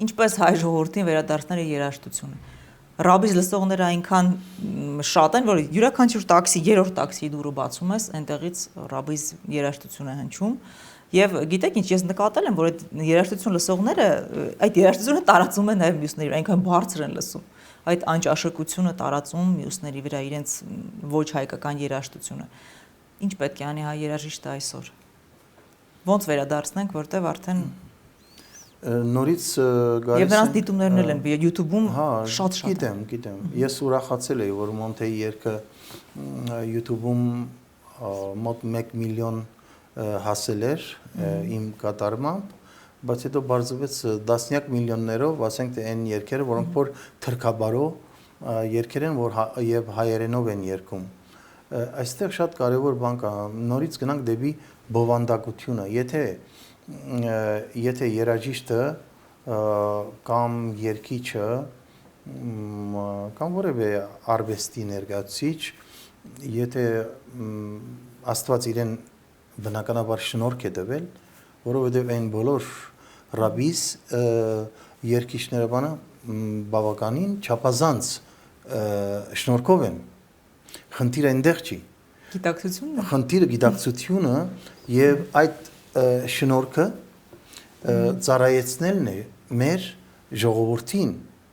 ինչպես հայ ժողովրդին վերադարձնել երաժշտությունը։ Ռաբիզ լսողները այնքան շատ են, որ յուրաքանչյուր տաքսի, երրորդ տաքսի դուրը բացում ես, այնտեղից ռաբիզ երաժշտություն է հնչում։ Եվ գիտեք ինչ, ես նկատել եմ, որ այդ երաժշտություն լսողները այդ երաժշտությունը տարածում են նաև մյուսների, այնքան բարձր են լսում։ Այդ անճաշակությունը տարածում մյուսների վրա իրենց ոչ հայկական երաժշտությունը։ Ինչ պետք է անի հայ երաժիշտը այսօր։ Ոնց վերադարձնենք, որտեվ արդեն նորից գալիս Եվ նրանց դիտումներն էլ են YouTube-ում շատ։ Գիտեմ։ Ես ուրախացել էի, որ Մոնթեի երգը YouTube-ում մոտ 1 միլիոն հասել էր իմ կատարմամբ, բայց հետո բարձրացվեց դասնյակ միլիոններով, ասենք թե այն երգերը, որոնք որ թրքաբարով երգեր են, որ եւ հայերենով են երգում։ Այստեղ շատ կարևոր բան կա, նորից գնանք դեպի բովանդակությունը, եթե երաժիշտը կամ երգիչը կամ որևէ արվեստի ներկայացուցիչ, եթե Աստված իրեն բնականաբար շնորհք է տվել, որովհետև այն բոլոր ռաբիս երգիչները բանը բավականին չափազանց շնորհքով են։ Խնդիրը այնտեղ չի։ Գիտակցությունն է։ Խնդիրը գիտակցությունը եւ այդ շնորհքը ծառայեցնելն է մեր ժողովրդին